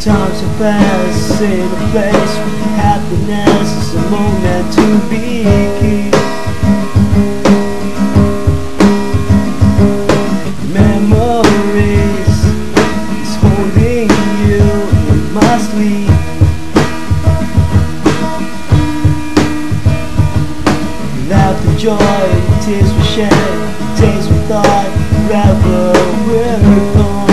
Times are fast in a place where happiness is a moment to be key. Memories is holding you in my sleep. Laughter, joy, tears we shed, days we thought forever were gone.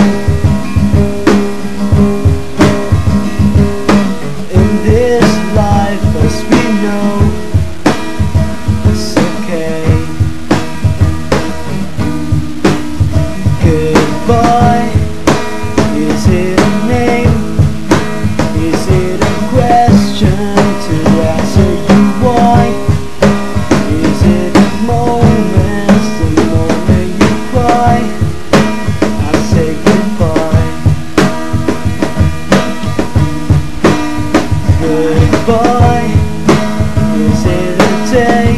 Goodbye, is it a name? Is it a question to answer you why? Is it a moment, the moment you cry? I say goodbye. Goodbye, is it a day?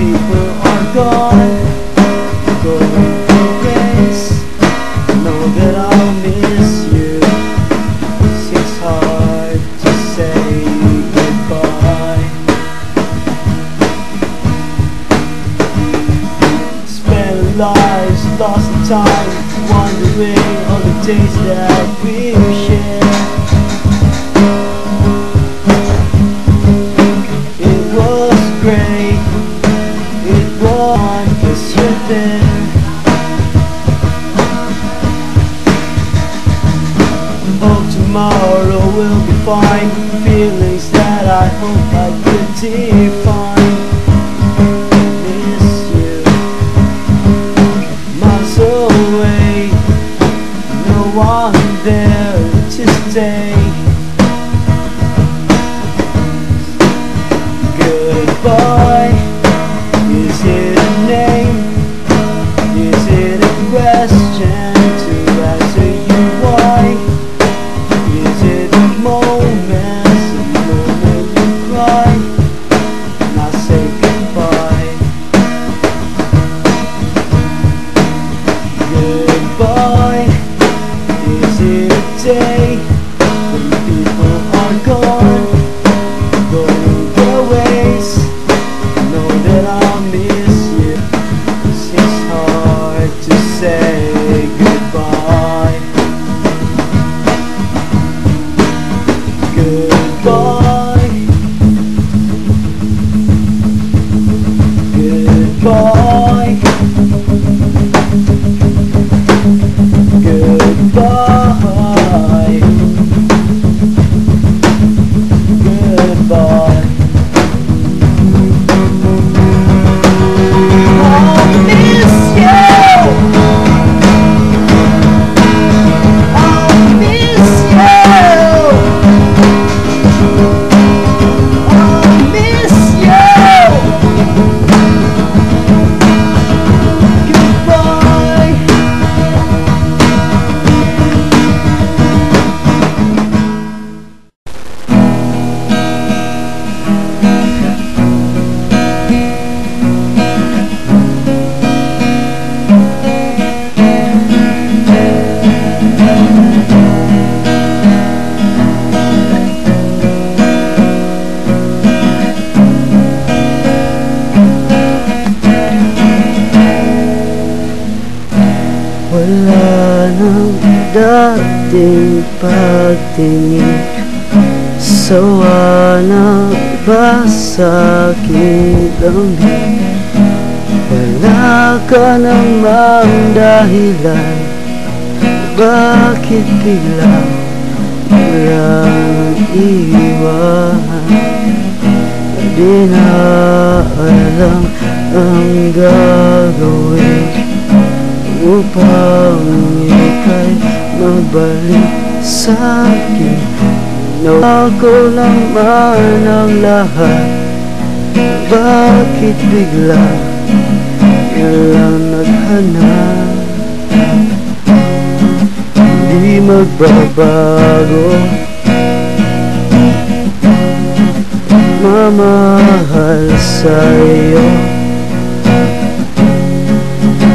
People are gone, going that I'll miss you. It's hard to say goodbye. Spent lives lost in time, wondering all the days that we've shared. It was great, it was 'cause you're there. Tomorrow will be fine. Feelings that I hope I could define. Miss you, miles away, no one there to stay. Goodbye, is it a name? Is it a question to answer you why? Is it a moment, the moment you cry, and I say goodbye? Goodbye, is it a day when people are gone, going their ways? Know that I'll miss you, it's hard to say goodbye. Goodbye, goodbye, goodbye, goodbye. I'll miss you, I'll miss you. Wala nang dating pagtingin, sawa na ba sa aking damdamin? Wala ka namang dahilan, bakit biglang walang iwan? Di na alam ang gagawin upang ika'y mabalik sa'kin. Nawa ko naman ang lahat, bakit bigla na lang naghanap, di magbabago. Mamahal sa'yo,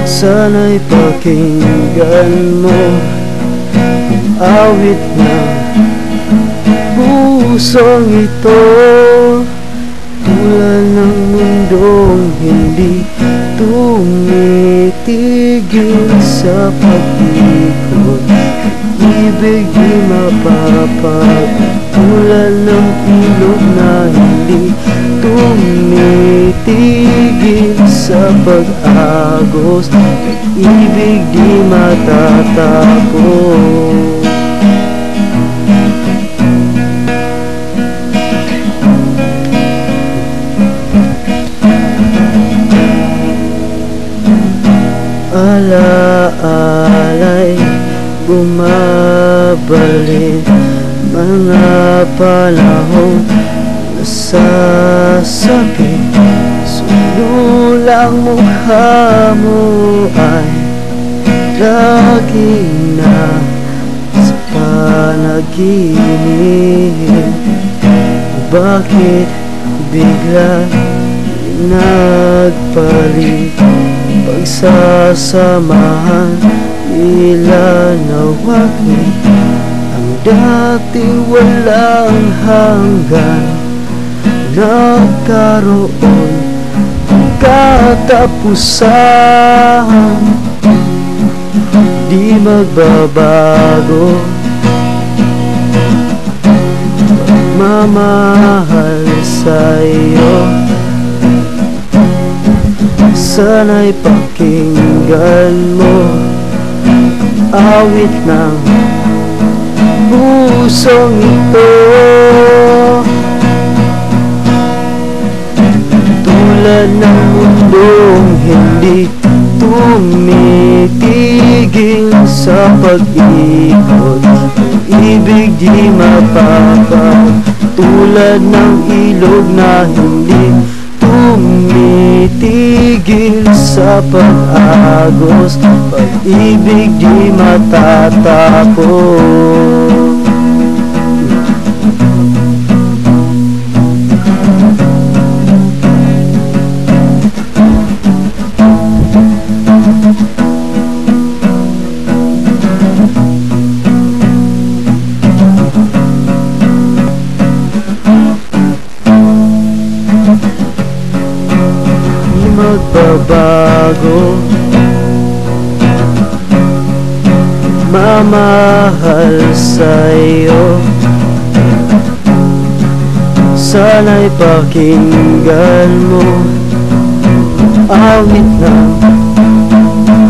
sana'y pakinggan mo awit na pusong ito. Tulad ng mundong hindi tumitigil sa pag-ikot, ibig di mapapagtulan ng ilog na hindi tumitigil sa pag-agos, ibig di matatapos. Alaala'y bumabalik, mga panahong nasasakit. Sunulang mukha mo ay laging na sa panaginip. Bakit bigla nagpalit? Pagsasamahan tila nawagi ang dating walang hanggan. Nagkaroon katapusan, di magbabago. Mamahal sa'yo, sana'y pakinggan mo awit ng pusong ito. Tulad ng mundong hindi tumitigil sa pag-ikot, ibig di mapapagtulad ng ilog na hindi tumitigil sa pag-agos, pag-ibig di matatapos. Magbabago, mamahal sa'yo, sana'y pakinggan mo awit ng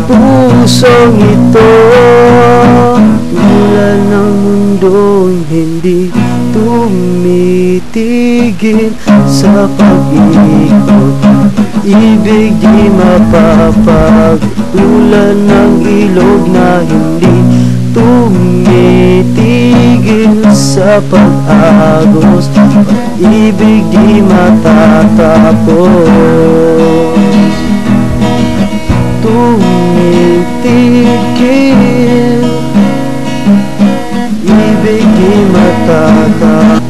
pusong ito. Tulad ng mundong hindi tumitigil sa pag-ikot, ibig di mapapagtulan ng ilog na hindi tumitigil sa pag-agos, pag-ibig di matatapos. Tumitigil, ibig di matatapos.